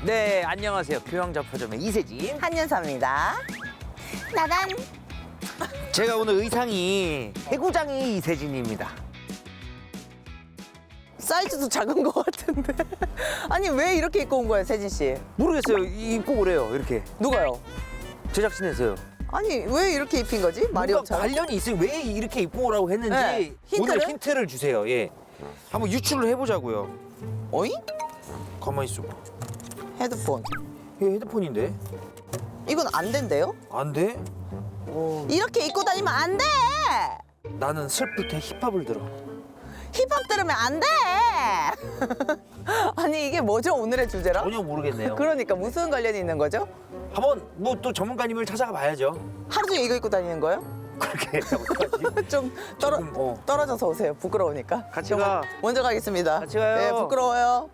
네, 안녕하세요. 교양잡화점의 이세진. 한윤서입니다. 나단. 제가 오늘 의상이 해구장의 이세진입니다. 사이즈도 작은 것 같은데. 아니 왜 이렇게 입고 온 거예요, 세진 씨? 모르겠어요. 입고 그래요. 이렇게 누가요? 제작진에서요. 아니 왜 이렇게 입힌 거지? 뭔가 마리오처럼. 관련이 있으면 왜 이렇게 입고 오라고 했는지 네. 힌트를? 오늘 힌트를 주세요. 예. 한번 유출을 해보자고요. 어이? 가만히 있어봐. 헤드폰. 이게 헤드폰인데? 이건 안 된대요? 안 돼? 이렇게 입고 다니면 안 돼. 나는 슬플 때 힙합을 들어. 힙합 들으면 안 돼. 아니 이게 뭐죠 오늘의 주제랑? 전혀 모르겠네요. 그러니까 무슨 관련이 있는 거죠? 한번 뭐 또 전문가님을 찾아가 봐야죠. 하루 종일 이거 입고 다니는 거예요? 그렇게 어떡하지? 좀 조금, 떨어져서 오세요. 부끄러우니까. 같이 좀 가. 먼저 가겠습니다. 같이 가요. 네, 부끄러워요.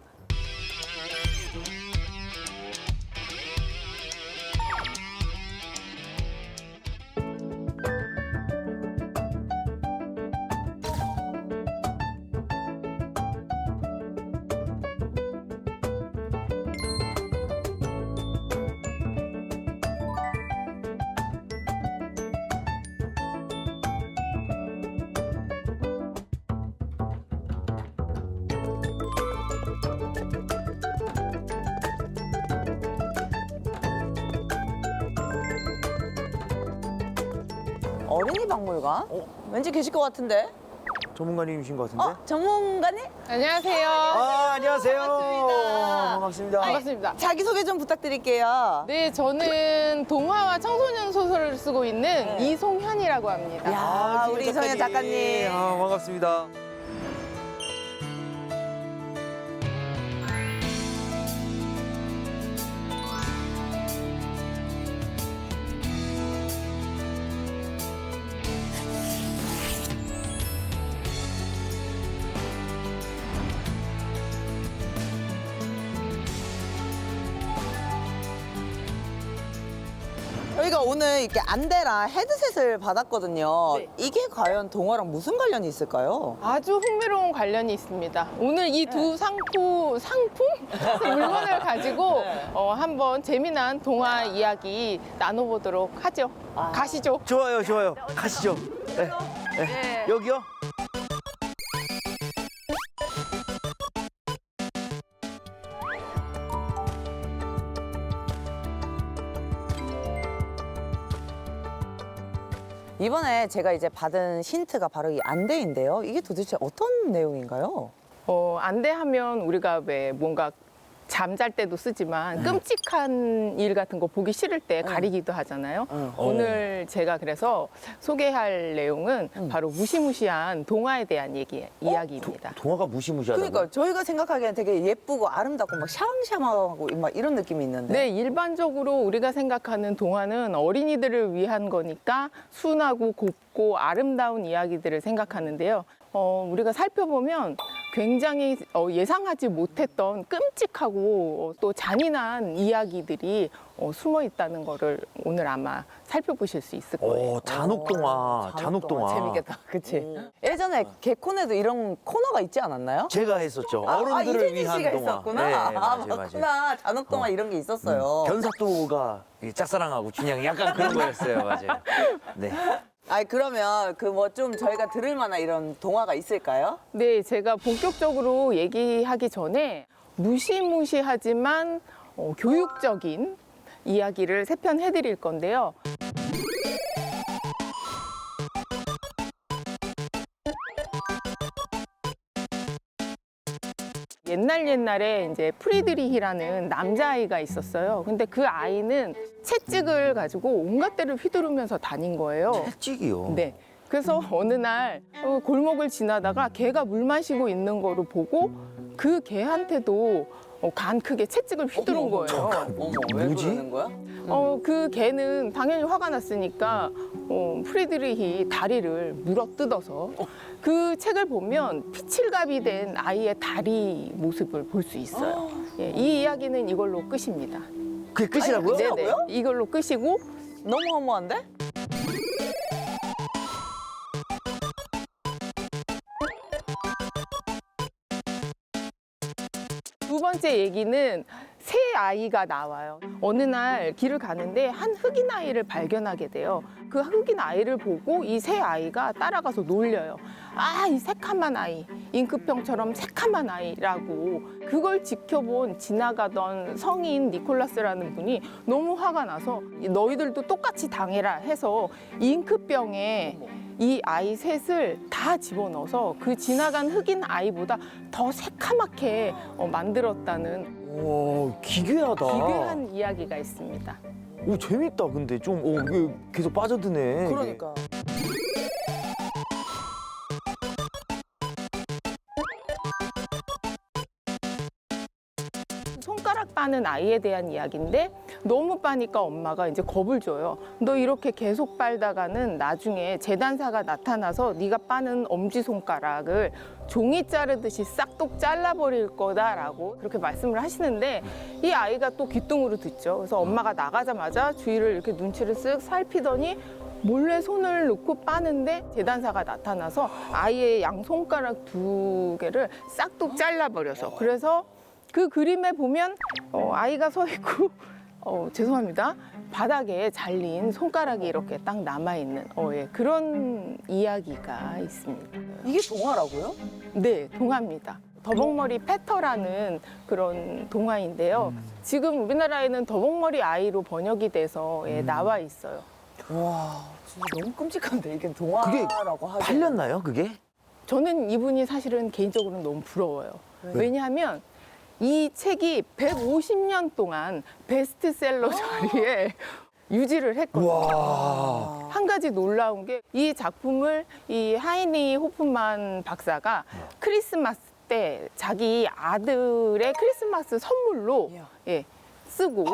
어린이 박물관? 왠지 계실 것 같은데? 전문가님이신 것 같은데? 전문가님? 안녕하세요. 안녕하세요. 반갑습니다. 반갑습니다. 반갑습니다. 자기소개 좀 부탁드릴게요. 네, 저는 동화와 청소년 소설을 쓰고 있는 이송현이라고 합니다. 야, 우리 이성현 작가님. 반갑습니다. 저희가 오늘 이렇게 안대랑 헤드셋을 받았거든요. 네. 이게 과연 동화랑 무슨 관련이 있을까요? 아주 흥미로운 관련이 있습니다. 오늘 이 두 상품 물건을 가지고 한번 재미난 동화 이야기 나눠보도록 하죠. 가시죠. 좋아요, 좋아요. 가시죠. 네. 네. 여기요? 이번에 제가 이제 받은 힌트가 바로 이 안대인데요. 이게 도대체 어떤 내용인가요? 안대하면 우리가 왜 뭔가 잠잘 때도 쓰지만 끔찍한 일 같은 거 보기 싫을 때 가리기도 하잖아요. 오늘 제가 그래서 소개할 내용은 바로 무시무시한 동화에 대한 이야기입니다. 동화가 무시무시하다고? 그러니까 저희가 생각하기에는 되게 예쁘고 아름답고 막 샤방샤방하고 막 이런 느낌이 있는데. 네, 일반적으로 우리가 생각하는 동화는 어린이들을 위한 거니까 순하고 곱고 아름다운 이야기들을 생각하는데요. 우리가 살펴보면 굉장히 예상하지 못했던 끔찍하고 또 잔인한 이야기들이 숨어 있다는 거를 오늘 아마 살펴보실 수 있을 거예요. 잔혹동화, 잔혹동화. 재밌겠다. 그치? 예전에 개콘에도 이런 코너가 있지 않았나요? 제가 했었죠. 어른들을 이세진 위한 씨가 동화. 있었구나. 네, 맞아요. 맞구나. 잔혹동화 이런 게 있었어요. 변사또가 이 짝사랑하고 준양이 약간 그런 거였어요. 맞아요. 네. 그러면 그 뭐 좀 저희가 들을 만한 이런 동화가 있을까요? 네, 제가 본격적으로 얘기하기 전에 무시무시하지만 교육적인 이야기를 세 편 해드릴 건데요. 옛날에 이제 프리드리히라는 남자아이가 있었어요. 근데 그 아이는 채찍을 가지고 온갖 데를 휘두르면서 다닌 거예요. 채찍이요? 네. 그래서 어느 날 골목을 지나다가 개가 물 마시고 있는 거를 보고 그 개한테도 간 크게 채찍을 휘두른 거예요. 어머, 왜 뭐지? 그러는 거야? 그 개는 당연히 화가 났으니까 프리드리히 다리를 물어 뜯어서 그 책을 보면 피칠갑이 된 아이의 다리 모습을 볼 수 있어요. 예, 이 이야기는 이걸로 끝입니다. 그게 끝이라고요? 아니, 네네, 이걸로 끝이고 너무 허무한데? 두 번째 얘기는 새 아이가 나와요. 어느 날 길을 가는데 한 흑인 아이를 발견하게 돼요. 그 흑인 아이를 보고 이 새 아이가 따라가서 놀려요. 아, 이 새카만 아이, 잉크병처럼 새카만 아이라고. 그걸 지켜본 지나가던 성인 니콜라스라는 분이 너무 화가 나서 너희들도 똑같이 당해라 해서 잉크병에 이 아이 셋을 다 집어넣어서 그 지나간 흑인 아이보다 더 새카맣게 만들었다는 와, 기괴하다. 기괴한 이야기가 있습니다. 오, 재밌다. 근데 좀 이게 계속 빠져드네. 그러니까. 손가락 빠는 아이에 대한 이야기인데 너무 빠니까 엄마가 이제 겁을 줘요. 너 이렇게 계속 빨다가는 나중에 재단사가 나타나서 네가 빠는 엄지손가락을 종이 자르듯이 싹둑 잘라버릴 거다라고 그렇게 말씀을 하시는데 이 아이가 또 귀뚱으로 듣죠. 그래서 엄마가 나가자마자 주위를 이렇게 눈치를 쓱 살피더니 몰래 손을 놓고 빠는데 재단사가 나타나서 아이의 양 손가락 두 개를 싹둑 잘라버려서 그래서 그 그림에 보면 아이가 서 있고 죄송합니다. 바닥에 잘린 손가락이 이렇게 딱 남아있는 예, 그런 이야기가 있습니다. 이게 동화라고요? 네, 동화입니다. 더벅머리 패터라는 그런 동화인데요. 지금 우리나라에는 더벅머리 아이로 번역이 돼서 나와 있어요. 와, 진짜 너무 끔찍한데 이게 그게 동화라고 하기. 팔렸나요, 그게? 저는 이분이 사실은 개인적으로 너무 부러워요. 왜냐하면 이 책이 150년 동안 베스트셀러 자리에 유지를 했거든요. 와. 한 가지 놀라운 게 이 작품을 이 하이니 호프만 박사가 크리스마스 때 자기 아들의 크리스마스 선물로 쓰고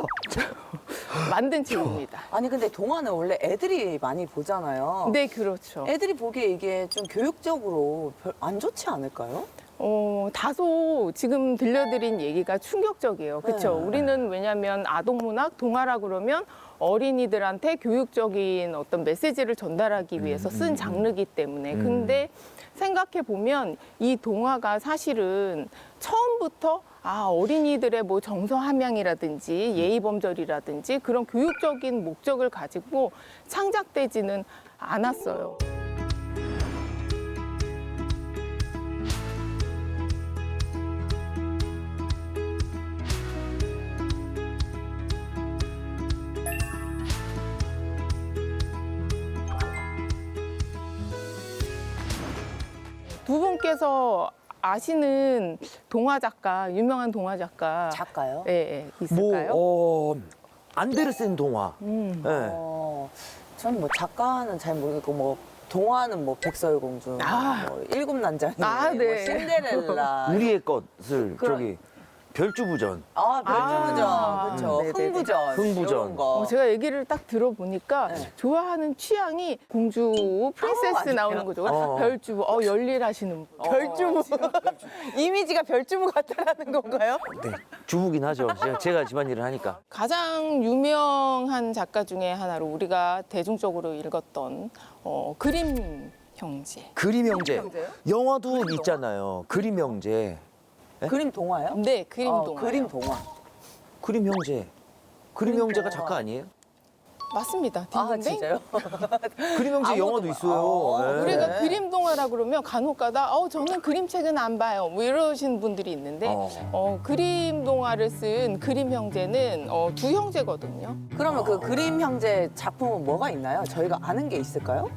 만든 책입니다. 아니 근데 동화는 원래 애들이 많이 보잖아요. 네, 그렇죠. 애들이 보기에 이게 좀 교육적으로 별 안 좋지 않을까요? 다소 지금 들려드린 얘기가 충격적이에요. 그렇죠? 네. 우리는 왜냐하면 아동문학, 동화라 그러면 어린이들한테 교육적인 어떤 메시지를 전달하기 위해서 쓴 장르이기 때문에. 근데 생각해 보면 이 동화가 사실은 처음부터 어린이들의 뭐 정서 함양이라든지 예의 범절이라든지 그런 교육적인 목적을 가지고 창작되지는 않았어요. 두 분께서 아시는 동화 작가, 유명한 동화 작가 작가요? 있을까요? 안데르센 동화. 네. 저는 뭐 작가는 잘 모르겠고 뭐 동화는 뭐 백설공주, 뭐 일곱 난장이, 네. 뭐 신데렐라. 우리의 것을 그런- 저기 별주부전. 별주부전, 그렇죠. 네네네. 흥부전, 흥부전. 이런 거. 제가 얘기를 딱 들어보니까 네. 좋아하는 취향이 공주, 프린세스 맞아요. 나오는 거죠. 어. 별주부, 열일하시는 분. 별주부. 이미지가 별주부 같다라는 건가요? 네. 주부긴 하죠. 제가 집안일을 하니까. 가장 유명한 작가 중에 하나로 우리가 대중적으로 읽었던 그림 형제. 그림 형제. 형제요? 영화도 있잖아요. 그림 형제. 네? 그림 동화요? 네, 그림 동화. 그림 동화. 그림 형제. 그림 형제가 작가 아니에요? 맞습니다. 아, 딩동댕. 진짜요? 그림 형제 영화도 있어요. 네. 우리가 그림 동화라 그러면 간혹가다 저는 그림책은 안 봐요. 뭐 이러신 분들이 있는데 그림 동화를 쓴 그림 형제는 두 형제거든요. 그러면 그 그림 형제 작품은 뭐가 있나요? 저희가 아는 게 있을까요?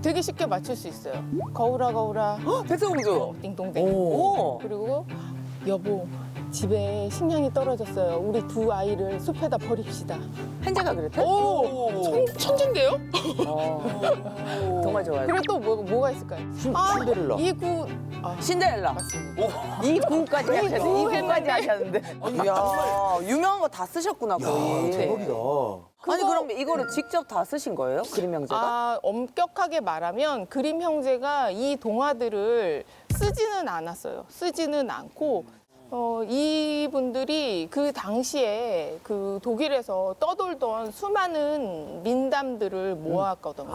되게 쉽게 맞출 수 있어요. 거울아 거울아 백설공주. 띵동댕. 오. 그리고 여보 집에 식량이 떨어졌어요. 우리 두 아이를 숲에다 버립시다. 헨젤과 그레텔? 천재인데요? 정말 좋아요. 그리고 또 뭐가 있을까요? 신데렐라. 이구 신데렐라. 맞습니다. 이 구까지 하셨는데. 이 구까지 하셨는데. 이야, 유명한 거 다 쓰셨구나, 거의. 대박이다. 아니, 그럼 이거를 직접 다 쓰신 거예요? 그림 형제가? 엄격하게 말하면 그림 형제가 이 동화들을 쓰지는 않았어요. 쓰지는 않고 이분들이 그 당시에 그 독일에서 떠돌던 수많은 민담들을 모았거든요.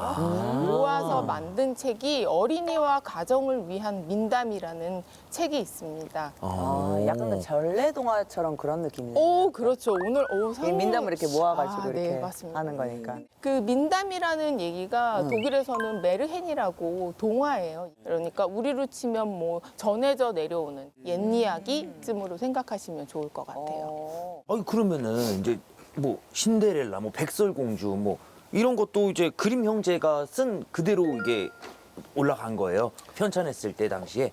모아서 만든 책이 어린이와 가정을 위한 민담이라는 책이 있습니다. 약간 그 전래 동화처럼 그런 느낌이네요. 오, 그렇죠. 오늘 이 민담을 이렇게 모아가지고 네, 이렇게 맞습니다. 하는 거니까. 그 민담이라는 얘기가 독일에서는 메르헨이라고 동화예요. 그러니까 우리로 치면 뭐 전해져 내려오는 옛 이야기쯤으로 생각하시면 좋을 것 같아요. 아니 그러면은 이제 뭐 신데렐라, 뭐 백설공주, 뭐 이런 것도 이제 그림 형제가 쓴 그대로 이게 올라간 거예요. 편찬했을 때 당시에.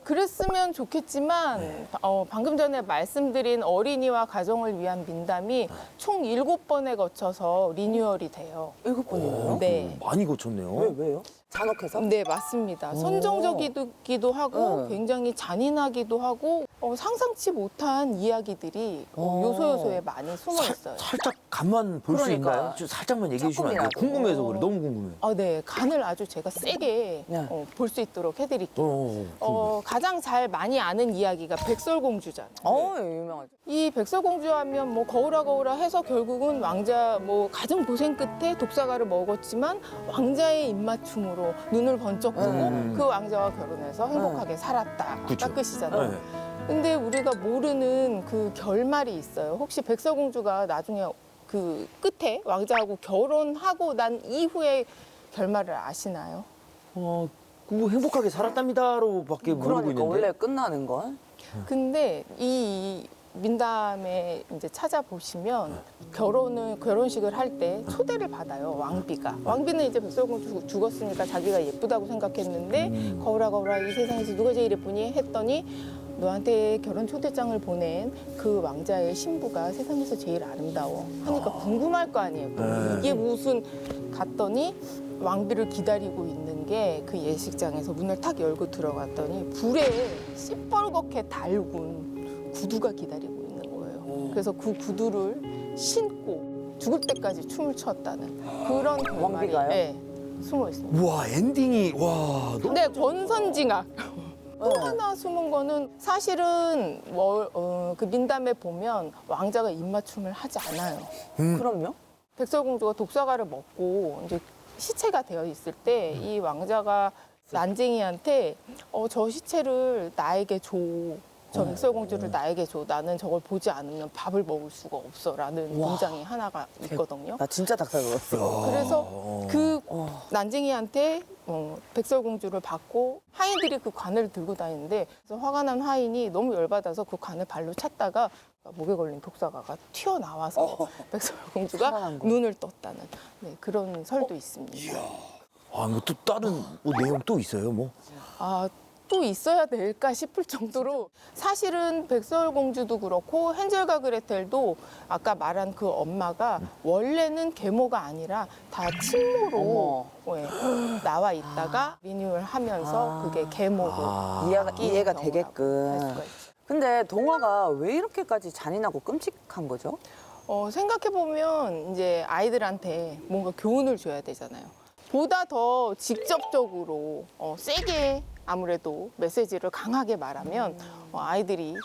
그랬으면 좋겠지만 방금 전에 말씀드린 어린이와 가정을 위한 민담이 총 7번에 거쳐서 리뉴얼이 돼요. 7번이나요? 네. 많이 고쳤네요. 왜요? 잔혹해서? 네, 맞습니다. 선정적이기도 하고 굉장히 잔인하기도 하고 상상치 못한 이야기들이 요소요소에 많이 숨어 있어요. 살짝 간만 볼 수 그러니까. 있나요? 좀 살짝만 얘기해 주시면 안 돼요? 조금이라도. 궁금해서 그래. 너무 궁금해. 네, 간을 아주 제가 세게 네. 볼 수 있도록 해드릴게요. 가장 잘 많이 아는 이야기가 백설공주잖아요. 유명하죠. 이 백설공주 하면 뭐 거울아 거울아 해서 결국은 왕자 뭐 가정 고생 끝에 독사가를 먹었지만 왕자의 입맞춤으로 눈을 번쩍 뜨고 그 왕자와 결혼해서 행복하게 살았다. 그쵸. 딱 끝이잖아요. 네. 근데 우리가 모르는 그 결말이 있어요. 혹시 백설공주가 나중에 그 끝에 왕자하고 결혼하고 난 이후에 결말을 아시나요? 그거 행복하게 살았답니다로밖에 모르고 그러니까 있는데. 원래 끝나는 건? 근데 이 민담에 이제 찾아보시면 결혼식을 할 때 초대를 받아요, 왕비가. 왕비는 이제 백설공주 죽었으니까 자기가 예쁘다고 생각했는데 거울아 거울아 이 세상에서 누가 제일 예쁘니 했더니 너한테 결혼 초대장을 보낸 그 왕자의 신부가 세상에서 제일 아름다워 하니까 궁금할 거 아니에요. 이게 무슨 갔더니 왕비를 기다리고 있는 게 그 예식장에서 문을 탁 열고 들어갔더니 불에 시뻘겋게 달군 구두가 기다리고 있는 거예요. 그래서 그 구두를 신고 죽을 때까지 춤을 췄다는 그런 결말이 왕비가요? 네, 숨어 있습니다. 우와 엔딩이 와 너무 네, 권선징악. 또 하나 숨은 거는 사실은 그 민담에 보면 왕자가 입맞춤을 하지 않아요. 그럼요? 백설공주가 독사가를 먹고 이제 시체가 되어 있을 때 이 왕자가 난쟁이한테 저 시체를 나에게 줘. 저 백설공주를 나에게 줘. 나는 저걸 보지 않으면 밥을 먹을 수가 없어라는 문장이 하나가 있거든요. 나 진짜 닭살 돋았어. 그래서 그 난쟁이한테 백설공주를 받고 하인들이 그 관을 들고 다니는데 그래서 화가 난 하인이 너무 열받아서 그 관을 발로 찼다가 목에 걸린 독사가가 튀어나와서 백설공주가 살아난 거. 눈을 떴다는 그런 설도 있습니다. 뭐 또 다른 뭐 내용 또 있어요 뭐? 또 있어야 될까 싶을 정도로 사실은 백설공주도 그렇고 헨젤과 그레텔도 아까 말한 그 엄마가 원래는 계모가 아니라 다 친모로 나와 있다가 리뉴얼 하면서 그게 계모로 이해가 할 되게끔. 수가 있죠. 근데 동화가 왜 이렇게까지 잔인하고 끔찍한 거죠? 생각해보면 이제 아이들한테 뭔가 교훈을 줘야 되잖아요. 보다 더 직접적으로 세게 아무래도 메시지를 강하게 말하면 아이들이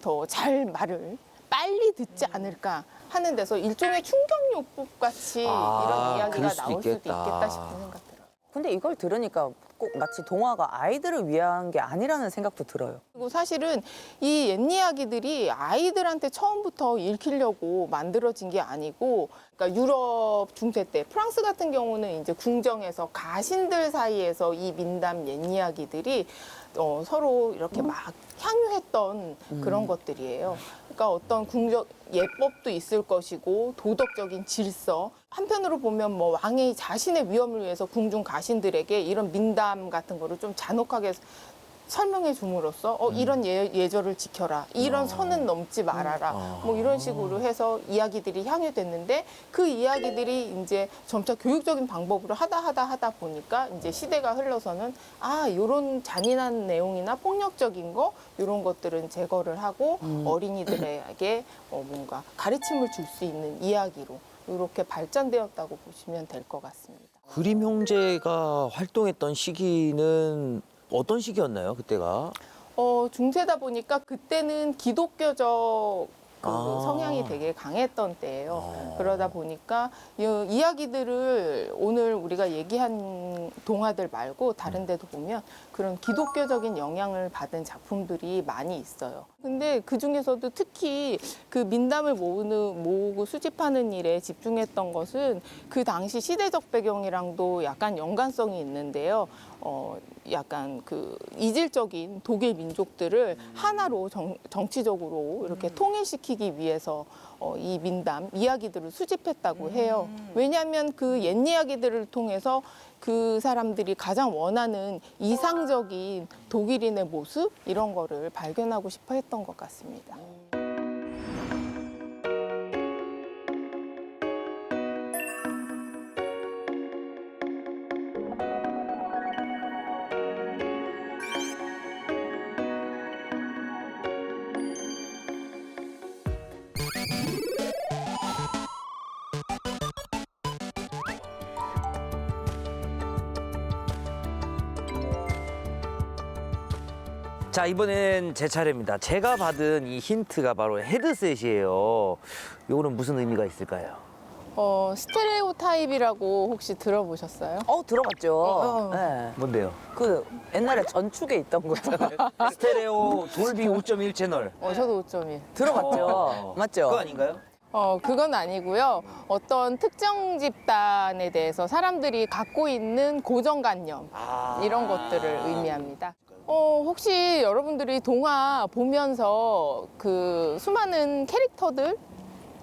더 잘 말을 빨리 듣지 않을까 하는 데서 일종의 충격요법 같이 이런 그럴 이야기가 수도 나올 수도 있겠다. 있겠다 싶은 생각 들어요. 근데 이걸 들으니까 꼭 마치 동화가 아이들을 위한 게 아니라는 생각도 들어요. 그리고 사실은 이 옛 이야기들이 아이들한테 처음부터 읽히려고 만들어진 게 아니고, 그러니까 유럽 중세 때 프랑스 같은 경우는 이제 궁정에서 가신들 사이에서 이 민담 옛 이야기들이 서로 이렇게 막 향유했던 그런 것들이에요. 그러니까 어떤 궁정 예법도 있을 것이고 도덕적인 질서. 한편으로 보면 뭐 왕이 자신의 위험을 위해서 궁중 가신들에게 이런 민담 같은 거를 좀 잔혹하게 설명해 줌으로써 이런 예절을 지켜라. 이런 선은 넘지 말아라. 뭐 이런 식으로 해서 이야기들이 향유됐는데 그 이야기들이 이제 점차 교육적인 방법으로 하다 보니까 이제 시대가 흘러서는 요런 잔인한 내용이나 폭력적인 거 이런 것들은 제거를 하고 어린이들에게 뭔가 가르침을 줄 수 있는 이야기로 이렇게 발전되었다고 보시면 될 것 같습니다. 그림 형제가 활동했던 시기는 어떤 시기였나요 그때가? 중세다 보니까 그때는 기독교적 그 아. 성향이 되게 강했던 때예요. 그러다 보니까 이 이야기들을 오늘 우리가 얘기한 동화들 말고 다른 데도 보면 그런 기독교적인 영향을 받은 작품들이 많이 있어요. 근데 그 중에서도 특히 그 민담을 모으고 수집하는 일에 집중했던 것은 그 당시 시대적 배경이랑도 약간 연관성이 있는데요. 약간 그 이질적인 독일 민족들을 하나로 정치적으로 이렇게 통일시키기 위해서 이 민담 이야기들을 수집했다고 해요. 왜냐하면 그 옛 이야기들을 통해서 그 사람들이 가장 원하는 이상적인 독일인의 모습 이런 거를 발견하고 싶어 했던 것 같습니다. 자, 이번엔 제 차례입니다. 제가 받은 이 힌트가 바로 헤드셋이에요. 요거는 무슨 의미가 있을까요? 스테레오 타입이라고 혹시 들어보셨어요? 들어봤죠. 네. 뭔데요? 그 옛날에 전축에 있던 거잖아요. 스테레오 돌비 5.1 채널. 저도 5.1. 들어봤죠. 맞죠? 그거 아닌가요? 그건 아니고요. 어떤 특정 집단에 대해서 사람들이 갖고 있는 고정관념 이런 것들을 의미합니다. 혹시 여러분들이 동화 보면서 그 수많은 캐릭터들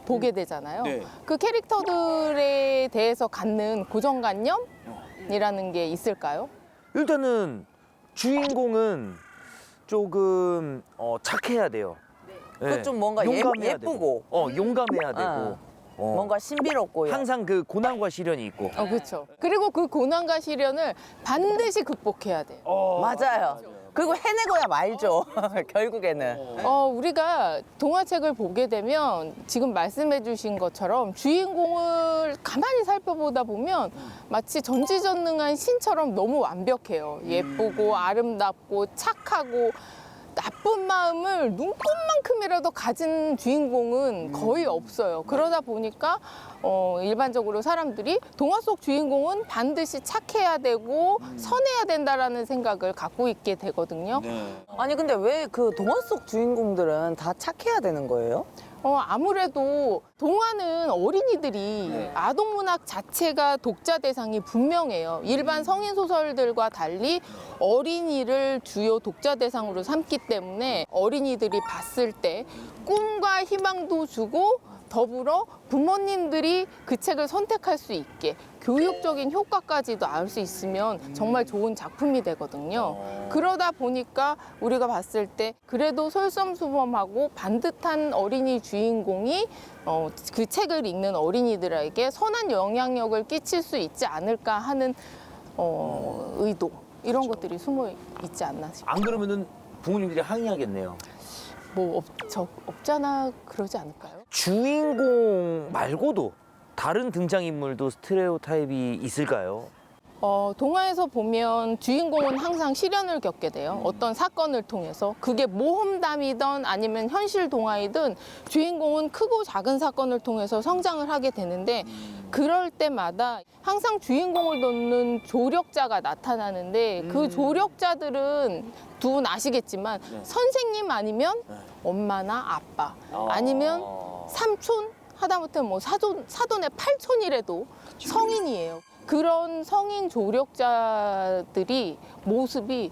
보게 되잖아요. 네. 그 캐릭터들에 대해서 갖는 고정관념이라는 게 있을까요? 일단은 주인공은 조금 착해야 돼요. 그 좀 뭔가 용감해야 예쁘고. 되고. 용감해야 되고. 뭔가 신비롭고 항상 그 고난과 시련이 있고. 그렇죠. 그리고 그 고난과 시련을 반드시 극복해야 돼요. 맞아요. 그리고 해내고야 말죠. 결국에는. 우리가 동화책을 보게 되면 지금 말씀해 주신 것처럼 주인공을 가만히 살펴보다 보면 마치 전지전능한 신처럼 너무 완벽해요. 예쁘고 아름답고 착하고 나쁜 마음을 눈곱만큼이라도 가진 주인공은 거의 없어요. 그러다 보니까 일반적으로 사람들이 동화 속 주인공은 반드시 착해야 되고 선해야 된다라는 생각을 갖고 있게 되거든요. 아니 근데 왜 그 동화 속 주인공들은 다 착해야 되는 거예요? 아무래도 동화는 어린이들이 아동 문학 자체가 독자 대상이 분명해요. 일반 성인 소설들과 달리 어린이를 주요 독자 대상으로 삼기 때문에 어린이들이 봤을 때 꿈과 희망도 주고 더불어 부모님들이 그 책을 선택할 수 있게 교육적인 효과까지도 알 수 있으면 정말 좋은 작품이 되거든요. 그러다 보니까 우리가 봤을 때 그래도 솔선수범하고 반듯한 어린이 주인공이 그 책을 읽는 어린이들에게 선한 영향력을 끼칠 수 있지 않을까 하는 의도 이런 것들이 숨어 있지 않나 싶어요. 안 그러면은 부모님들이 항의하겠네요. 뭐 없잖아 그러지 않을까요? 주인공 말고도 다른 등장인물도 스테레오 타입이 있을까요? 동화에서 보면 주인공은 항상 시련을 겪게 돼요. 어떤 사건을 통해서. 그게 모험담이든 아니면 현실 동화이든 주인공은 크고 작은 사건을 통해서 성장을 하게 되는데 그럴 때마다 항상 주인공을 돕는 조력자가 나타나는데 그 조력자들은 두 분 아시겠지만 선생님 아니면 엄마나 아빠 아니면 삼촌 하다못해 뭐 사돈의 팔촌이라도 성인이에요. 그런 성인 조력자들이 모습이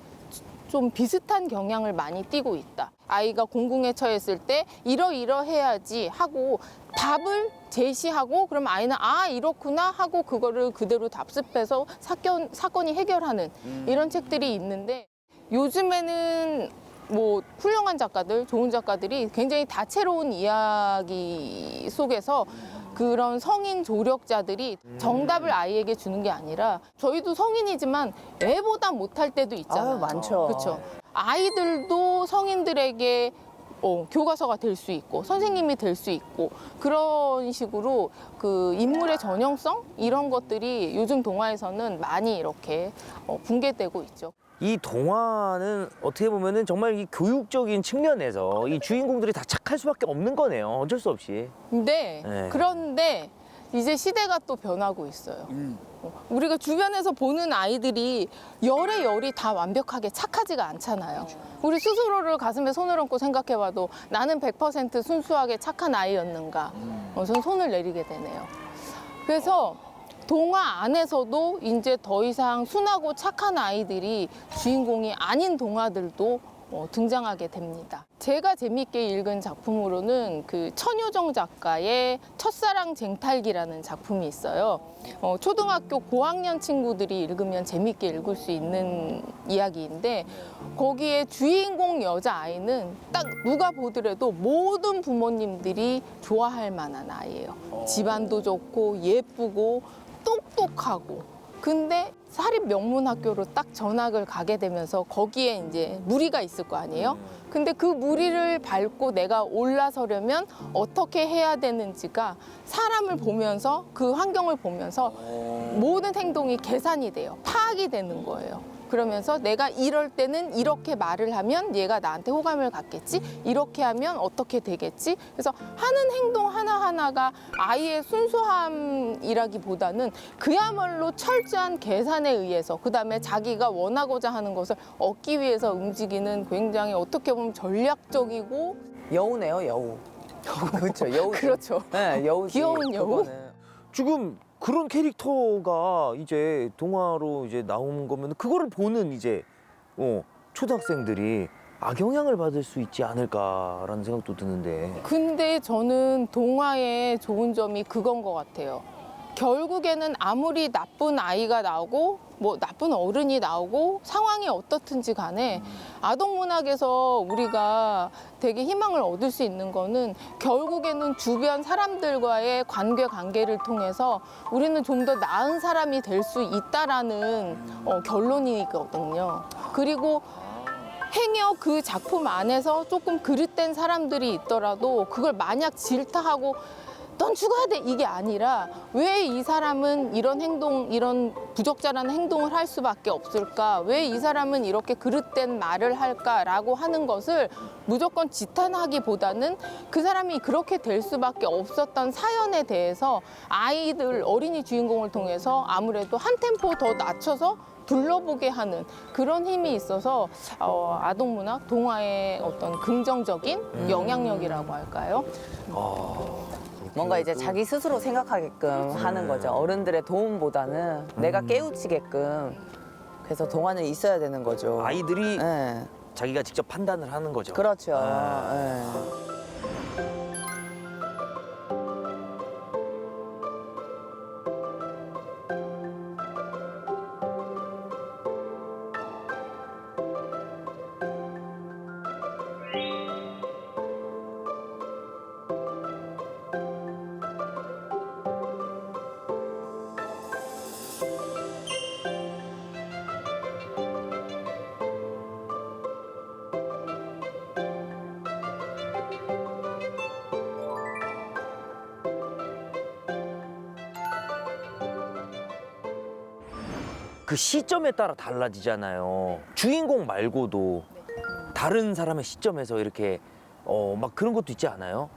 좀 비슷한 경향을 많이 띠고 있다. 아이가 공궁에 처했을 때 이러이러해야지 하고 답을 제시하고 그럼 아이는 아 이렇구나 하고 그거를 그대로 답습해서 사건이 해결하는 이런 책들이 있는데 요즘에는 뭐 훌륭한 작가들, 좋은 작가들이 굉장히 다채로운 이야기 속에서 그런 성인 조력자들이 정답을 아이에게 주는 게 아니라 저희도 성인이지만 애보다 못할 때도 있잖아요. 아유, 많죠. 그렇죠. 아이들도 성인들에게 교과서가 될 수 있고 선생님이 될 수 있고 그런 식으로 그 인물의 전형성 이런 것들이 요즘 동화에서는 많이 이렇게 붕괴되고 있죠. 이 동화는 어떻게 보면은 정말 이 교육적인 측면에서 이 주인공들이 다 착할 수밖에 없는 거네요. 어쩔 수 없이. 근데 네. 그런데 이제 시대가 또 변하고 있어요. 우리가 주변에서 보는 아이들이 열의 열이 다 완벽하게 착하지가 않잖아요. 우리 스스로를 가슴에 손을 얹고 생각해봐도 나는 100% 순수하게 착한 아이였는가? 전 손을 내리게 되네요. 그래서 동화 안에서도 이제 더 이상 순하고 착한 아이들이 주인공이 아닌 동화들도 등장하게 됩니다. 제가 재밌게 읽은 작품으로는 그 천효정 작가의 첫사랑 쟁탈기라는 작품이 있어요. 초등학교 고학년 친구들이 읽으면 재밌게 읽을 수 있는 이야기인데 거기에 주인공 여자아이는 딱 누가 보더라도 모든 부모님들이 좋아할 만한 아이예요. 집안도 좋고 예쁘고 똑똑하고. 근데 사립 명문학교로 딱 전학을 가게 되면서 거기에 이제 무리가 있을 거 아니에요? 근데 그 무리를 밟고 내가 올라서려면 어떻게 해야 되는지가 사람을 보면서 그 환경을 보면서 모든 행동이 계산이 돼요. 파악이 되는 거예요. 그러면서 내가 이럴 때는 이렇게 말을 하면 얘가 나한테 호감을 갖겠지? 이렇게 하면 어떻게 되겠지? 그래서 하는 행동 하나하나가 아이의 순수함이라기보다는 그야말로 철저한 계산에 의해서 그다음에 자기가 원하고자 하는 것을 얻기 위해서 움직이는 굉장히 어떻게 보면 전략적이고 여우네요, 여우. 그렇죠, 여우. 그렇죠. 네, 여우지. 귀여운 여우? 그거는. 지금 그런 캐릭터가 이제 동화로 이제 나온 거면 그거를 보는 이제 초등학생들이 악영향을 받을 수 있지 않을까라는 생각도 드는데. 근데 저는 동화의 좋은 점이 그건 것 같아요. 결국에는 아무리 나쁜 아이가 나오고 뭐 나쁜 어른이 나오고 상황이 어떻든지 간에 아동문학에서 우리가 되게 희망을 얻을 수 있는 거는 결국에는 주변 사람들과의 관계를 통해서 우리는 좀 더 나은 사람이 될 수 있다라는 결론이거든요. 그리고 행여 그 작품 안에서 조금 그릇된 사람들이 있더라도 그걸 만약 질타하고 넌 죽어야 돼 이게 아니라 왜 이 사람은 이런 행동, 이런 부적절한 행동을 할 수밖에 없을까? 왜 이 사람은 이렇게 그릇된 말을 할까라고 하는 것을 무조건 지탄하기보다는 그 사람이 그렇게 될 수밖에 없었던 사연에 대해서 아이들, 어린이 주인공을 통해서 아무래도 한 템포 더 낮춰서 둘러보게 하는 그런 힘이 있어서 아동문학, 동화의 어떤 긍정적인 영향력이라고 할까요? 뭔가 이제 자기 스스로 생각하게끔 하는 거죠. 어른들의 도움보다는 내가 깨우치게끔. 그래서 동화는 있어야 되는 거죠. 아이들이 네. 자기가 직접 판단을 하는 거죠. 그렇죠. 아. 네. 그 시점에 따라 달라지잖아요. 주인공 말고도 다른 사람의 시점에서 이렇게 막 그런 것도 있지 않아요?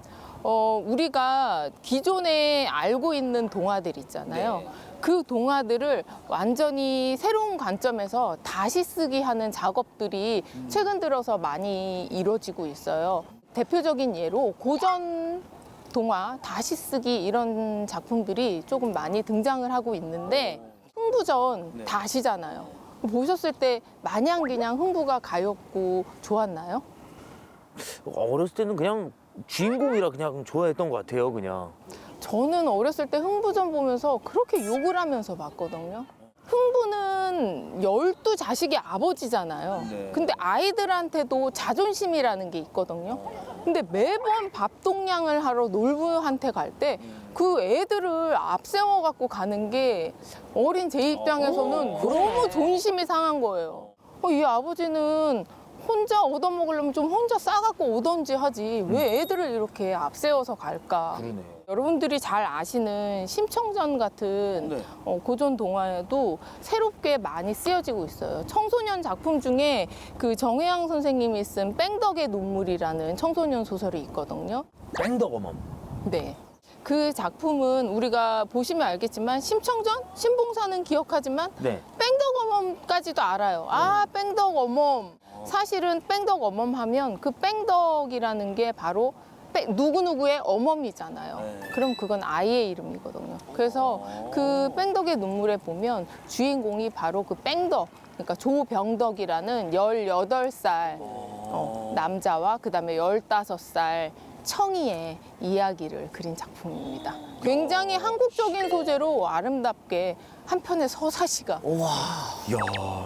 우리가 기존에 알고 있는 동화들 있잖아요. 그 동화들을 완전히 새로운 관점에서 다시 쓰기 하는 작업들이 최근 들어서 많이 이루어지고 있어요. 대표적인 예로 고전 동화 다시 쓰기 이런 작품들이 조금 많이 등장을 하고 있는데 흥부전 다 아시잖아요. 보셨을 때 마냥 그냥 흥부가 가엾고 좋았나요? 어렸을 때는 그냥 주인공이라 그냥 좋아했던 것 같아요, 그냥. 저는 어렸을 때 흥부전 보면서 그렇게 욕을 하면서 봤거든요. 흥부는 12자식의 아버지잖아요. 근데 아이들한테도 자존심이라는 게 있거든요. 근데 매번 밥동량을 하러 놀부한테 갈 때 그 애들을 앞세워 갖고 가는 게 어린 제 입장에서는 너무 존심이 상한 거예요. 이 아버지는 혼자 얻어먹으려면 좀 혼자 싸갖고 오던지 하지 왜 애들을 이렇게 앞세워서 갈까? 그러네. 여러분들이 잘 아시는 심청전 같은 네. 고전 동화에도 새롭게 많이 쓰여지고 있어요. 청소년 작품 중에 그 정혜양 선생님이 쓴 뺑덕의 눈물이라는 청소년 소설이 있거든요. 뺑덕어멈. 네. 그 작품은 우리가 보시면 알겠지만 심청전, 신봉사는 기억하지만 네. 뺑덕어멈까지도 알아요. 아, 뺑덕어멈. 사실은 뺑덕어멈 하면 그 뺑덕이라는 게 바로 누구누구의 어멈이잖아요. 네. 그럼 그건 아이의 이름이거든요. 그래서 그 뺑덕의 눈물에 보면 주인공이 바로 그 뺑덕, 그러니까 조병덕이라는 18살 남자와 그다음에 15살 청이의 이야기를 그린 작품입니다. 굉장히 한국적인 소재로 아름답게 한 편의 서사시가 이야,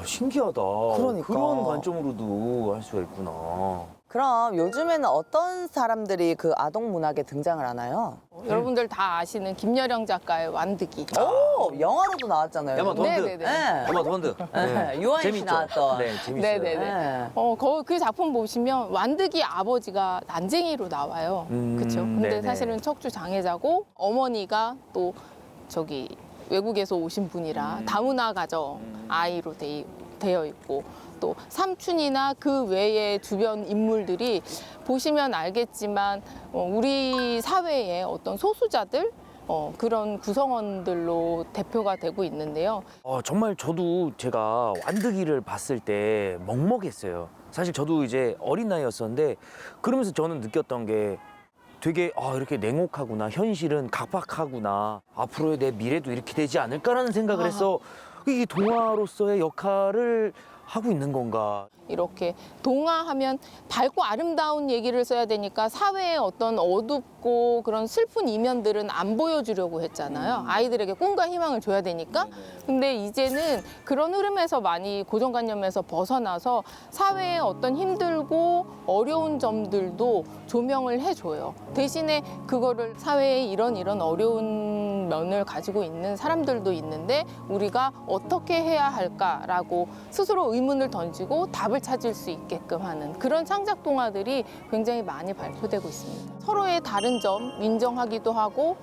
신기하다. 그러니까. 그런 관점으로도 할 수가 있구나. 그럼 요즘에는 어떤 사람들이 그 아동 문학에 등장을 하나요? 여러분들 다 아시는 김여령 작가의 완득이. 오, 영화로도 나왔잖아요. 야마토 헌드. 네네네. 야마토 헌드. 유아인 씨 재밌죠? 나왔던. 네, 재밌어요. 네네네. 네. 그 작품 보시면 완득이 아버지가 난쟁이로 나와요. 그렇죠. 근데 네네. 사실은 척추 장애자고 어머니가 또 저기 외국에서 오신 분이라 다문화 가정 아이로 되어 있고 또 삼촌이나 그 외의 주변 인물들이 보시면 알겠지만 우리 사회의 어떤 소수자들 그런 구성원들로 대표가 되고 있는데요. 정말 저도 제가 완득이를 봤을 때 먹먹했어요. 사실 저도 이제 어린 나이였었는데 그러면서 저는 느꼈던 게 되게 이렇게 냉혹하구나. 현실은 각박하구나. 앞으로의 내 미래도 이렇게 되지 않을까라는 생각을 해서 이게 동화로서의 역할을 하고 있는 건가. 이렇게 동화하면 밝고 아름다운 얘기를 써야 되니까 사회의 어떤 어둡고 그런 슬픈 이면들은 안 보여주려고 했잖아요. 아이들에게 꿈과 희망을 줘야 되니까. 근데 이제는 그런 흐름에서 많이 고정관념에서 벗어나서 사회의 어떤 힘들고 어려운 점들도 조명을 해줘요. 대신에 그거를 사회의 이런 어려운 면을 가지고 있는 사람들도 있는데 우리가 어떻게 해야 할까라고 스스로 의문을 던지고 답을 찾을 수 있게끔 하는 그런 창작 동화들이 굉장히 많이 발표되고 있습니다. 서로의 다른 점 인정하기도 하고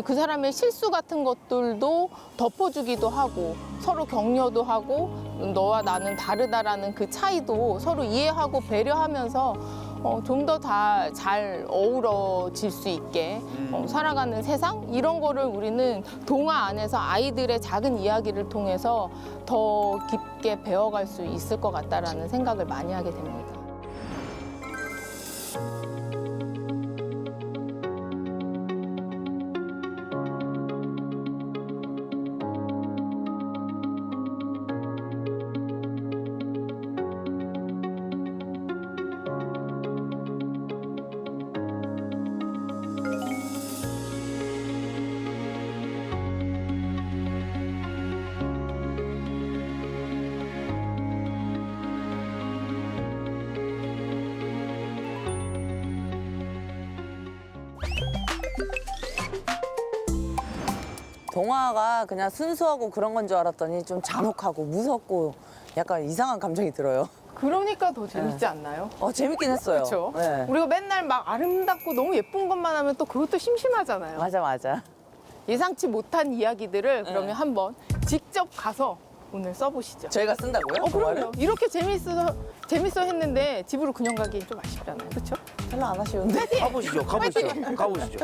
그 사람의 실수 같은 것들도 덮어주기도 하고 서로 격려도 하고 너와 나는 다르다라는 그 차이도 서로 이해하고 배려하면서 좀 더 다 잘 어우러질 수 있게 살아가는 세상 이런 거를 우리는 동화 안에서 아이들의 작은 이야기를 통해서 더 깊게 배워갈 수 있을 것 같다라는 생각을 많이 하게 됩니다. 동화가 그냥 순수하고 그런 건 줄 알았더니 좀 잔혹하고 무섭고 약간 이상한 감정이 들어요. 그러니까 더 재밌지 않나요? 재밌긴 했어요. 그렇죠. 네. 우리가 맨날 막 아름답고 너무 예쁜 것만 하면 또 그것도 심심하잖아요. 맞아. 예상치 못한 이야기들을 그러면 한번 직접 가서 오늘 써보시죠. 저희가 쓴다고요? 그럼요. 이렇게 재밌어 했는데 집으로 그냥 가기엔 좀 아쉽잖아요. 그렇죠? 별로 안 아쉬운데? 가보시죠. 가보시죠.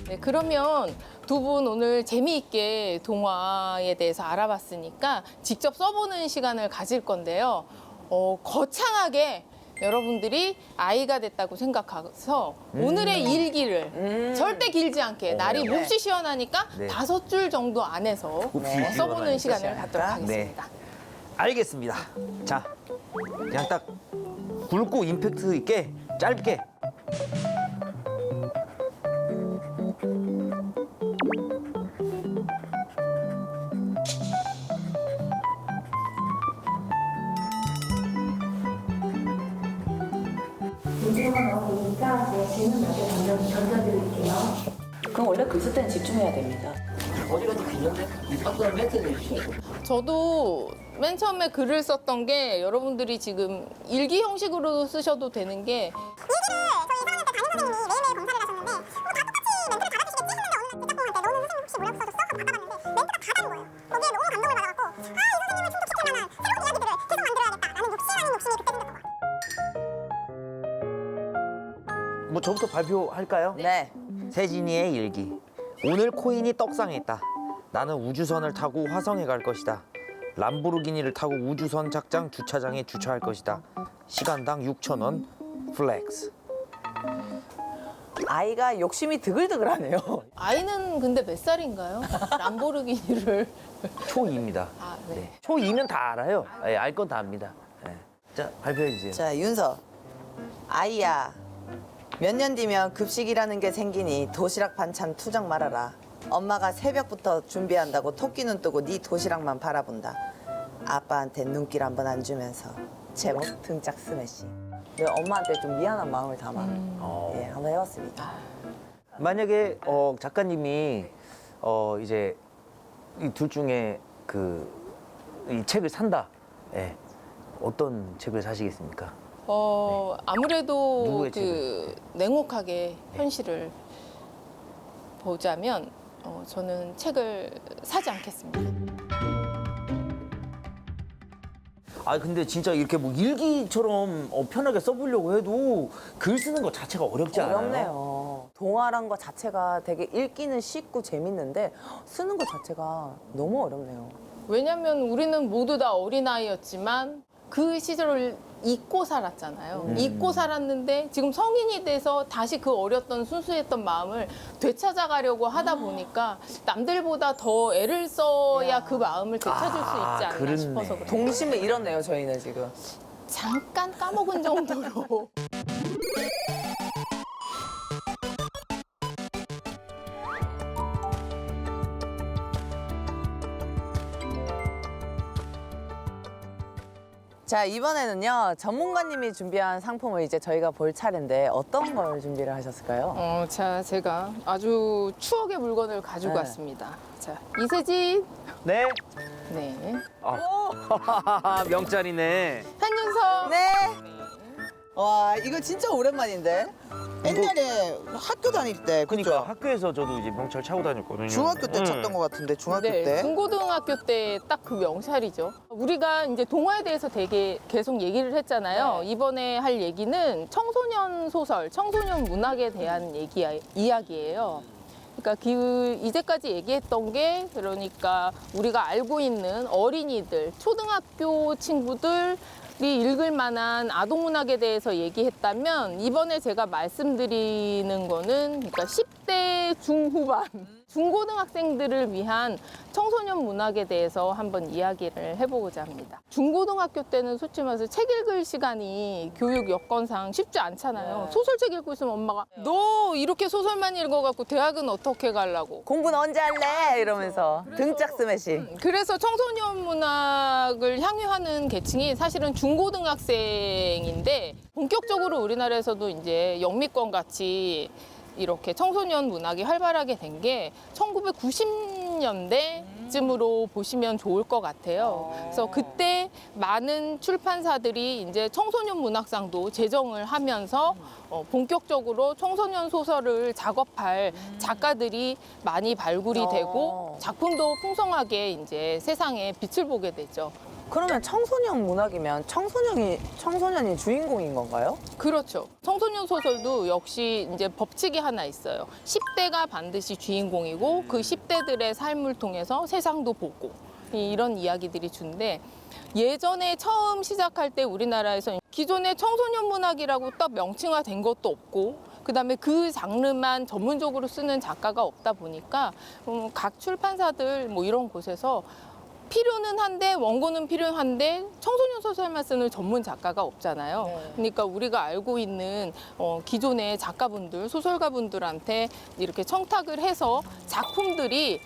네, 그러면 두 분 오늘 재미있게 동화에 대해서 알아봤으니까 직접 써보는 시간을 가질 건데요. 거창하게 여러분들이 아이가 됐다고 생각해서 오늘의 일기를 절대 길지 않게 날이 몹시 시원하니까 네. 5줄 정도 안에서 몹시 써보는 시원하니까. 시간을 갖도록 하겠습니다. 알겠습니다. 자, 그냥 딱 굵고 임팩트 있게 짧게. 문제가 나오니까 제가 질문 몇 개 던져드릴게요. 그럼 원래 글 쓸 때는 집중해야 됩니다. 저도 맨 처음에 글을 썼던 게 여러분들이 지금 일기 형식으로 쓰셔도 되는 게 뭐 저부터 발표할까요? 네. 세진이의 일기. 오늘 코인이 떡상했다. 나는 우주선을 타고 화성에 갈 것이다. 람보르기니를 타고 우주선 작장 주차장에 주차할 것이다. 시간당 6,000원 플렉스. 아이가 욕심이 드글드글하네요. 아이는 근데 몇 살인가요? 람보르기니를 초2입니다. 아, 네. 초2면 다 알아요. 예, 알 건 다 압니다. 예. 자, 발표해 주세요. 자, 윤서. 아이야. 몇 년 뒤면 급식이라는 게 생기니 도시락 반찬 투정 말아라. 엄마가 새벽부터 준비한다고 토끼 눈 뜨고 네 도시락만 바라본다. 아빠한테 눈길 한번 안 주면서. 제목 등짝 스매싱. 내가 엄마한테 좀 미안한 마음을 담아 예, 한번 해봤습니다. 만약에 작가님이 이제 이 둘 중에 이 책을 산다. 예. 어떤 책을 사시겠습니까? 아무래도 누구의 그 냉혹하게 현실을 보자면 저는 책을 사지 않겠습니다. 아 근데 진짜 이렇게 뭐 일기처럼 편하게 써보려고 해도 글 쓰는 것 자체가 어렵지 않아요? 어렵네요. 동화란 것 자체가 되게 읽기는 쉽고 재밌는데 쓰는 것 자체가 너무 어렵네요. 왜냐하면 우리는 모두 다 어린아이였지만 그 시절을 잊고 살았잖아요. 잊고 살았는데 지금 성인이 돼서 다시 그 어렸던 순수했던 마음을 되찾아가려고 하다 보니까 남들보다 더 애를 써야 그 마음을 되찾을 수 있지 않나 그렇네. 싶어서 그래요. 동심을 잃었네요, 저희는 지금. 잠깐 까먹은 정도로. 자, 이번에는요, 전문가님이 준비한 상품을 이제 저희가 볼 차례인데 어떤 걸 준비를 하셨을까요? 자, 제가 아주 추억의 물건을 가지고 네. 왔습니다. 자, 이세진. 네. 네. 명찰이네. 한윤서. 네. 와, 이거 진짜 오랜만인데? 옛날에 학교 다닐 때, 그죠? 그러니까 학교에서 저도 이제 명찰 차고 다녔거든요. 중학교 때 찾던 것 같은데, 중학교 네, 때. 중고등학교 때 딱 그 명찰이죠. 우리가 이제 동화에 대해서 되게 계속 얘기를 했잖아요. 이번에 할 얘기는 청소년 소설, 청소년 문학에 대한 이야기예요. 그러니까 이제까지 얘기했던 게 그러니까 우리가 알고 있는 어린이들, 초등학교 친구들 이 읽을 만한 아동문학에 대해서 얘기했다면 이번에 제가 말씀드리는 거는 그러니까 10대 중후반 중고등학생들을 위한 청소년 문학에 대해서 한번 이야기를 해보고자 합니다. 중고등학교 때는 솔직히 말해서 책 읽을 시간이 교육 여건상 쉽지 않잖아요. 소설책 읽고 있으면 엄마가 너 이렇게 소설만 읽어갖고 대학은 어떻게 가려고. 공부는 언제 할래? 이러면서 등짝 스매싱. 그래서 청소년 문학을 향유하는 계층이 사실은 중고등학생인데 본격적으로 우리나라에서도 이제 영미권 같이 이렇게 청소년 문학이 활발하게 된 게 1990년대쯤으로 보시면 좋을 것 같아요. 그래서 그때 많은 출판사들이 이제 청소년 문학상도 제정을 하면서 본격적으로 청소년 소설을 작업할 작가들이 많이 발굴이 되고 작품도 풍성하게 이제 세상에 빛을 보게 되죠. 그러면 청소년 문학이면 청소년이 주인공인 건가요? 그렇죠. 청소년 소설도 역시 이제 법칙이 하나 있어요. 10대가 반드시 주인공이고 그 10대들의 삶을 통해서 세상도 보고 이런 이야기들이 준데 예전에 처음 시작할 때 우리나라에서 기존의 청소년 문학이라고 딱 명칭화된 것도 없고 그다음에 그 장르만 전문적으로 쓰는 작가가 없다 보니까 각 출판사들 뭐 이런 곳에서 필요는 한데 원고는 필요한데 청소년 소설만 쓰는 전문 작가가 없잖아요. 그러니까 우리가 알고 있는 기존의 작가분들, 소설가분들한테 이렇게 청탁을 해서 작품들이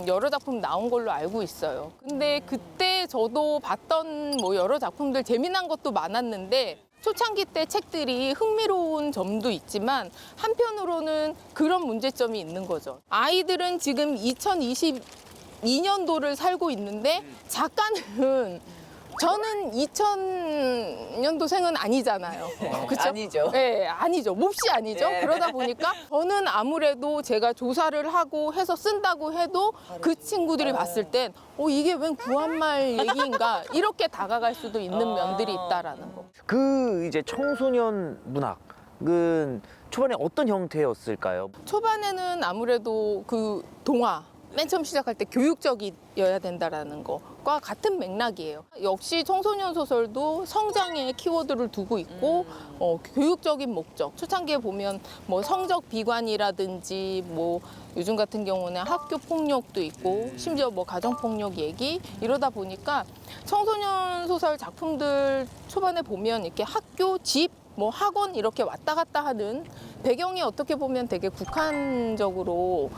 여러 작품 나온 걸로 알고 있어요. 근데 그때 저도 봤던 뭐 여러 작품들 재미난 것도 많았는데 초창기 때 책들이 흥미로운 점도 있지만 한편으로는 그런 문제점이 있는 거죠. 아이들은 지금 2022년도를 살고 있는데 작가는 저는 2000년도생은 아니잖아요. 그렇죠? 아니죠. 네, 아니죠. 몹시 아니죠. 네. 그러다 보니까 저는 아무래도 제가 조사를 하고 해서 쓴다고 해도 그 친구들이 봤을 땐 이게 웬 구한말 얘기인가 이렇게 다가갈 수도 있는 면들이 있다라는 거. 그 이제 청소년 문학은 초반에 어떤 형태였을까요? 초반에는 아무래도 그 동화 맨 처음 시작할 때 교육적이어야 된다라는 것과 같은 맥락이에요. 역시 청소년 소설도 성장의 키워드를 두고 있고 교육적인 목적. 초창기에 보면 뭐 성적 비관이라든지 뭐 요즘 같은 경우는 학교 폭력도 있고 심지어 뭐 가정 폭력 얘기 이러다 보니까 청소년 소설 작품들 초반에 보면 이렇게 학교, 집, 뭐 학원 이렇게 왔다 갔다 하는 배경이 어떻게 보면 되게 국한적으로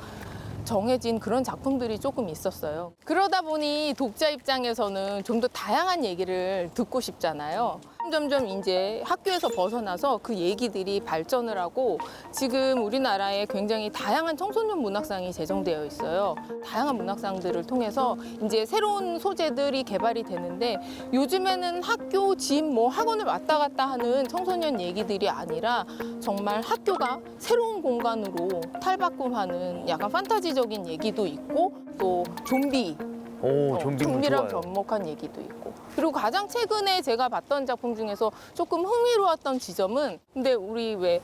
정해진 그런 작품들이 조금 있었어요. 그러다 보니 독자 입장에서는 좀 더 다양한 얘기를 듣고 싶잖아요. 점점 이제 학교에서 벗어나서 그 얘기들이 발전을 하고 지금 우리나라에 굉장히 다양한 청소년 문학상이 제정되어 있어요. 다양한 문학상들을 통해서 이제 새로운 소재들이 개발이 되는데 요즘에는 학교, 집, 뭐 학원을 왔다 갔다 하는 청소년 얘기들이 아니라 정말 학교가 새로운 공간으로 탈바꿈하는 약간 판타지적인 얘기도 있고 또 좀비 오, 좀비물 좀비랑 좋아요. 접목한 얘기도 있고 그리고 가장 최근에 제가 봤던 작품 중에서 조금 흥미로웠던 지점은 근데 우리 왜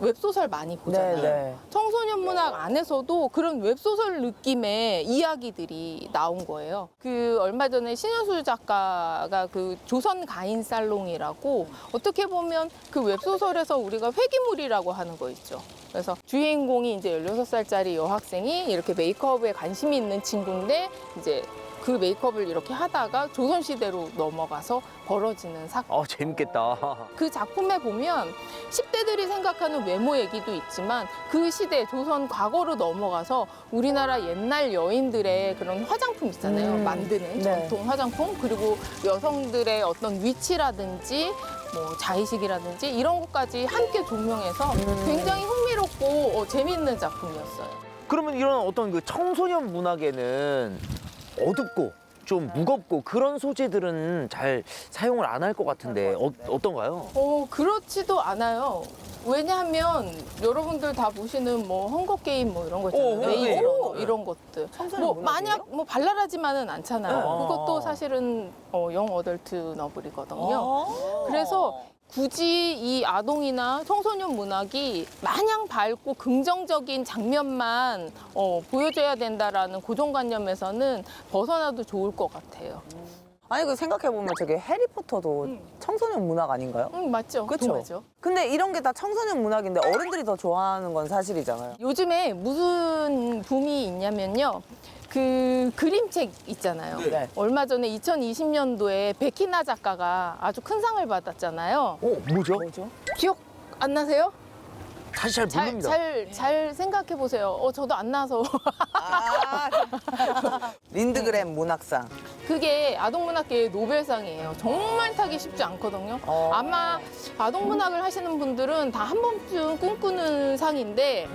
웹소설 많이 보잖아요. 네. 청소년 문학 안에서도 그런 웹소설 느낌의 이야기들이 나온 거예요. 그 얼마 전에 신현수 작가가 그 조선 가인 살롱이라고 어떻게 보면 그 웹소설에서 우리가 회기물이라고 하는 거 있죠. 그래서 주인공이 이제 16살짜리 여학생이 이렇게 메이크업에 관심이 있는 친구인데 이제 그 메이크업을 이렇게 하다가 조선시대로 넘어가서 벌어지는 사건. 재밌겠다. 그 작품에 보면 10대들이 생각하는 외모 얘기도 있지만 그 시대 조선 과거로 넘어가서 우리나라 옛날 여인들의 그런 화장품 있잖아요. 만드는 전통 화장품 그리고 여성들의 어떤 위치라든지 뭐 자의식이라든지 이런 것까지 함께 조명해서 굉장히 흥미롭고 재미있는 작품이었어요. 그러면 이런 어떤 그 청소년 문학에는 어둡고 좀 무겁고 그런 소재들은 잘 사용을 안 할 것 같은데 어떤가요? 그렇지도 않아요. 왜냐하면 여러분들 다 보시는 뭐 헝거게임 뭐 이런 거 있잖아요. 메이즈 이런 것들. 뭐 만약 뭐 발랄하지만은 않잖아요. 그것도 사실은 영 어덜트 너블이거든요. 그래서 굳이 이 아동이나 청소년 문학이 마냥 밝고 긍정적인 장면만 보여줘야 된다라는 고정관념에서는 벗어나도 좋을 것 같아요. 아니 그 생각해보면 저게 해리포터도 청소년 문학 아닌가요? 맞죠? 그쵸? 맞죠? 근데 이런 게 다 청소년 문학인데 어른들이 더 좋아하는 건 사실이잖아요. 요즘에 무슨 붐이 있냐면요. 그 그림책 있잖아요. 네. 얼마 전에 2020년도에 백희나 작가가 아주 큰 상을 받았잖아요. 뭐죠? 기억 안 나세요? 사실 잘 모릅니다. 잘 생각해 보세요. 저도 안 나서. 린드그램 문학상. 그게 아동문학계의 노벨상이에요. 정말 타기 쉽지 않거든요. 아마 아동문학을 하시는 분들은 다 한 번쯤 꿈꾸는 상인데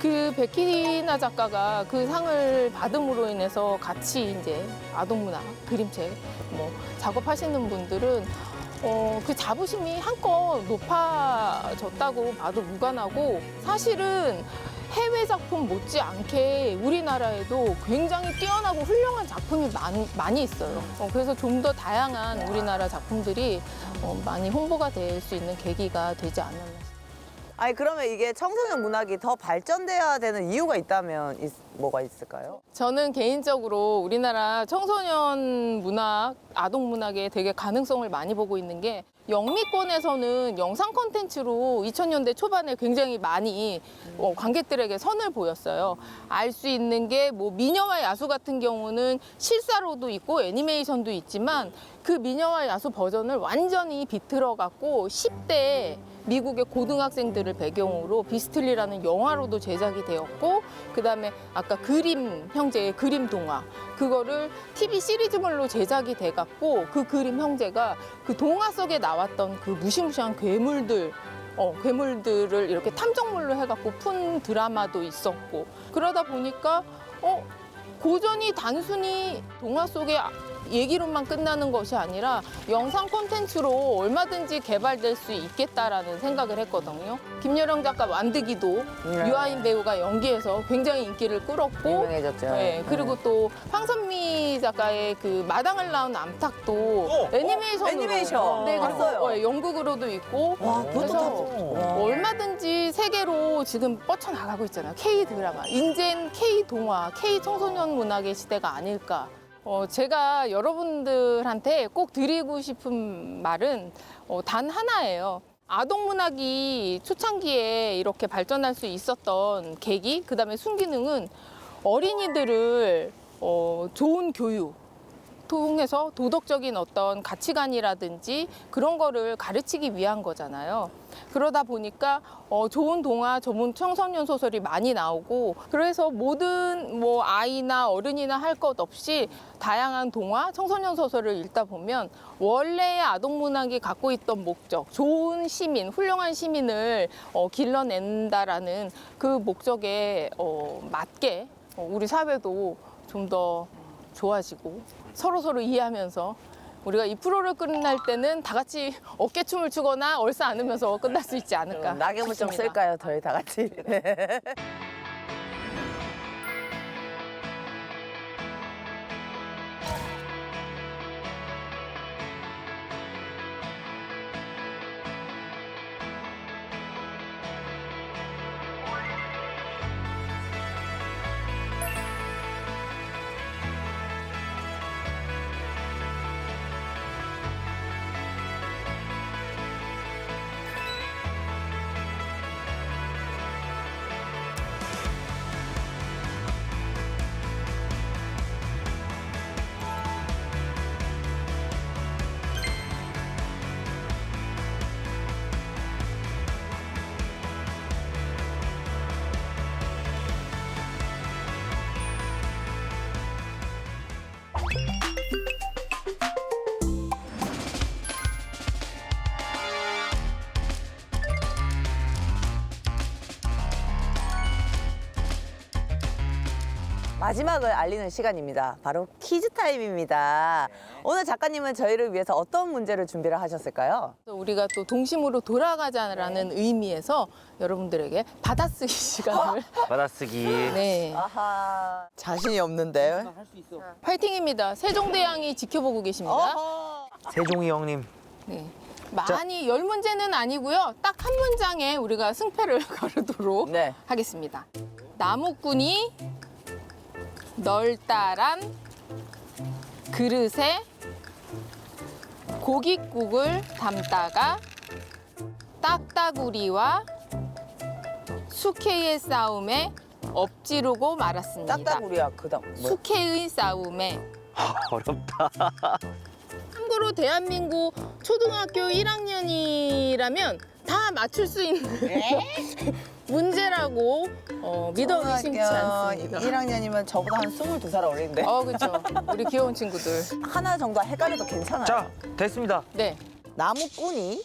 그 백희나 작가가 그 상을 받음으로 인해서 같이 이제 아동문학, 그림책 뭐 작업하시는 분들은 그 자부심이 한껏 높아졌다고 봐도 무관하고 사실은 해외 작품 못지않게 우리나라에도 굉장히 뛰어나고 훌륭한 작품이 많이 있어요. 그래서 좀 더 다양한 우리나라 작품들이 많이 홍보가 될 수 있는 계기가 되지 않았나 싶어요. 아니 그러면 이게 청소년 문학이 더 발전돼야 되는 이유가 있다면 뭐가 있을까요? 저는 개인적으로 우리나라 청소년 문학, 아동 문학에 되게 가능성을 많이 보고 있는 게 영미권에서는 영상 콘텐츠로 2000년대 초반에 굉장히 많이 관객들에게 선을 보였어요. 알 수 있는 게 뭐 미녀와 야수 같은 경우는 실사로도 있고 애니메이션도 있지만 그 미녀와 야수 버전을 완전히 비틀어갖고 10대 미국의 고등학생들을 배경으로 비스틀리라는 영화로도 제작이 되었고 그다음에 아까 그림 형제의 그림 동화 그거를 TV 시리즈물로 제작이 돼갖고 그 그림 형제가 그 동화 속에 나왔던 그 무시무시한 괴물들 괴물들을 이렇게 탐정물로 해갖고 푼 드라마도 있었고 그러다 보니까 고전이 단순히 동화 속의 얘기로만 끝나는 것이 아니라 영상 콘텐츠로 얼마든지 개발될 수 있겠다라는 생각을 했거든요. 김여령 작가 완득이도 유아인 배우가 연기해서 굉장히 인기를 끌었고 유명해졌죠. 네, 그리고 또 황선미 작가의 그 마당을 낳은 암탉도 애니메이션으로 애니메이션. 네, 그리고 봤어요. 연극으로도 있고 와, 그것도 그래서 얼마든지 세계로 지금 뻗쳐나가고 있잖아요. K-드라마, 인젠 K-동화, K-청소년 문학의 시대가 아닐까. 제가 여러분들한테 꼭 드리고 싶은 말은 단 하나예요. 아동 문학이 초창기에 이렇게 발전할 수 있었던 계기, 그다음에 순기능은 어린이들을 좋은 교육 통해서 도덕적인 어떤 가치관이라든지 그런 거를 가르치기 위한 거잖아요. 그러다 보니까 좋은 동화, 좋은 청소년 소설이 많이 나오고 그래서 모든 뭐 아이나 어른이나 할 것 없이 다양한 동화, 청소년 소설을 읽다 보면 원래의 아동 문학이 갖고 있던 목적, 좋은 시민, 훌륭한 시민을 길러낸다라는 그 목적에 맞게 우리 사회도 좀 더 좋아지고 서로 이해하면서 우리가 이 프로를 끝날 때는 다 같이 어깨춤을 추거나 얼싸 안으면서 끝날 수 있지 않을까. 낙엽을 좀 싶습니다. 쓸까요, 저희 다 같이? 마지막을 알리는 시간입니다. 바로 퀴즈 타임입니다. 오늘 작가님은 저희를 위해서 어떤 문제를 준비를 하셨을까요? 우리가 또 동심으로 돌아가자라는 의미에서 여러분들에게 받아쓰기 시간을 받아쓰기. 네. 아하. 자신이 없는데. 파이팅입니다. 세종대왕이 지켜보고 계십니다. 어허. 세종이 형님. 네. 많이 10문제는 아니고요. 딱 한 문장에 우리가 승패를 가르도록 네. 하겠습니다. 나무꾼이 널따란 그릇에 고깃국을 담다가 딱따구리와 숙회의 싸움에 엎지르고 말았습니다. 딱따구리야, 그다음. 뭐. 숙회의 싸움에. 어렵다. 참고로 대한민국 초등학교 1학년이라면 다 맞출 수 있는 문제라고 믿어 의심치 않습니다. 1학년이면 저보다 한 22살 어린데. 그렇죠. 우리 귀여운 친구들. 하나 정도 헷갈려도 괜찮아요. 자, 됐습니다. 네. 나무꾼이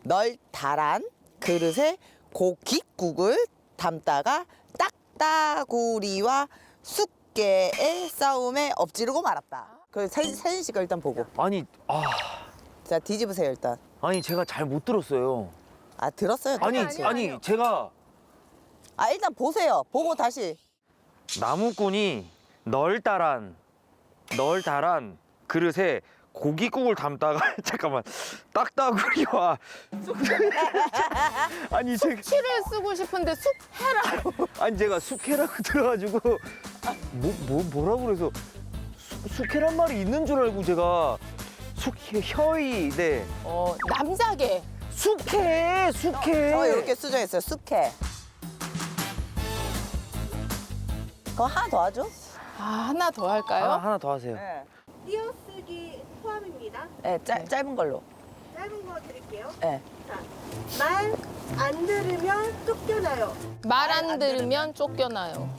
널다란 그릇에 고깃국을 담다가 딱따구리와 숙개의 싸움에 엎지르고 말았다. 그 세진 씨가 일단 보고. 아니, 자, 뒤집으세요, 일단. 아니 제가 잘 못 들었어요. 아, 들었어요? 아니 제가 아, 일단 보세요. 보고 다시. 나무꾼이 널따란 그릇에 고깃국을 담다가 잠깐만 딱따구리와 아니 제가 키를 쓰고 싶은데 숙해라고. 아니 제가 숙회라고 들어가지고 뭐라고 그래서 숙회란 말이 있는 줄 알고 제가 숙회 혀이 네 남자계. 숙회 저 이렇게 수정했어요. 숙회. 그럼 하나 더 하죠? 하나 더 할까요? 하나 더 하세요. 네. 띄어쓰기 포함입니다. 네, 짧은 걸로. 짧은 거 드릴게요. 네. 말 안 들으면 쫓겨나요. 말 안 들으면 쫓겨나요.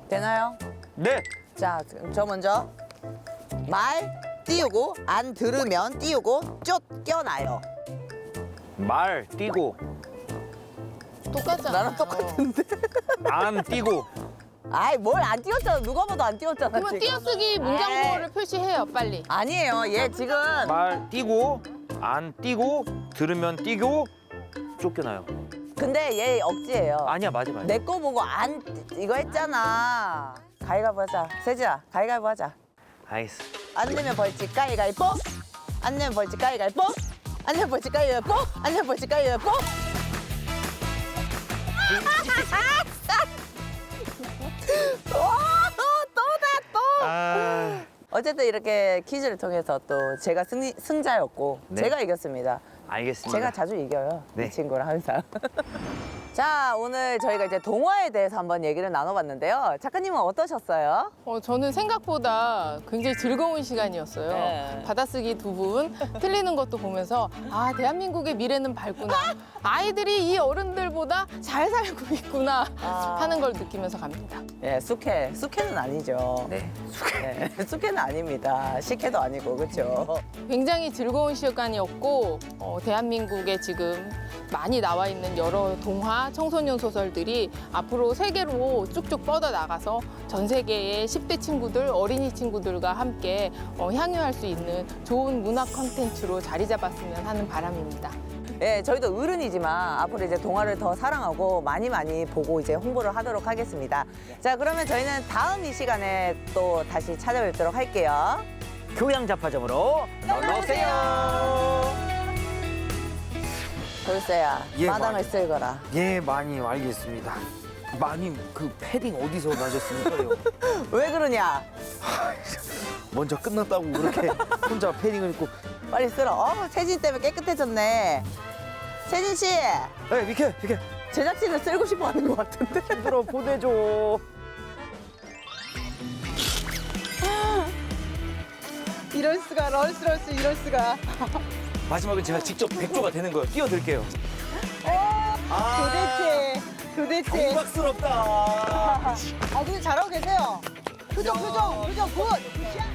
되나요? 네. 자, 저 먼저. 말 띄우고 안 들으면 띄우고 쫓겨나요. 말 띄고 똑같잖아요. 나랑 똑같은데. 안 띄고 아이 뭘 안 띄웠잖아. 누가 봐도 안 띄웠잖아. 그러면 지금. 띄어쓰기 문장보호를 표시해요, 빨리. 아니에요. 얘 지금 말 띄고 안 띄고 들으면 띄고 쫓겨나요. 근데 얘 억지예요. 아니야 맞아. 내 거 보고 안 이거 했잖아. 가위가위보 하자. 세지야 가위가위보 하자. 알겠어. 안 내면 벌칙 가위가위보. 안 내면 벌칙 가위가위보. 안 내면 벌칙 가위가위보. 안 내면 벌칙 가위가위보. 또다 또. 아 어쨌든 이렇게 퀴즈를 통해서 또 제가 승자였고 네. 제가 이겼습니다. 알겠습니다. 제가 자주 이겨요. 네. 이 친구랑 항상. 자, 오늘 저희가 이제 동화에 대해서 한번 얘기를 나눠봤는데요. 작가님은 어떠셨어요? 저는 생각보다 굉장히 즐거운 시간이었어요. 네. 받아쓰기 두 분 틀리는 것도 보면서 아 대한민국의 미래는 밝구나. 아이들이 이 어른들보다 잘 살고 있구나 하는 걸 느끼면서 갑니다. 예, 숙회는 아니죠. 네. 네, 숙회는 아닙니다. 식혜도 아니고, 그렇죠? 굉장히 즐거운 시간이었고 대한민국에 지금 많이 나와 있는 여러 동화, 청소년 소설들이 앞으로 세계로 쭉쭉 뻗어나가서 전 세계의 10대 친구들, 어린이 친구들과 함께 향유할 수 있는 좋은 문화 콘텐츠로 자리 잡았으면 하는 바람입니다. 예, 저희도 어른이지만 앞으로 이제 동화를 더 사랑하고 많이 보고 이제 홍보를 하도록 하겠습니다. 자, 그러면 저희는 다음 이 시간에 또 다시 찾아뵙도록 할게요. 교양잡화점으로 놀러오세요. 돌쇠야, 예, 마당을 맞아. 쓸거라. 예 많이 알겠습니다. 많이 그 패딩 어디서 나셨습니까요? 왜 그러냐? 먼저 끝났다고 그렇게 혼자 패딩을 입고. 빨리 쓸어. 세진 때문에 깨끗해졌네. 세진 씨, 에 비켜. 제작진을 쓸고 싶어 하는 것 같은데. 힘들어 보내줘. 이럴 수가 럴스럴스 이럴 수가. 마지막은 제가 직접 백조가 되는 거예요. 뛰어들게요. 도대체. 경박스럽다. 아 근데 잘하고 계세요. 표정 굿. 굿샷.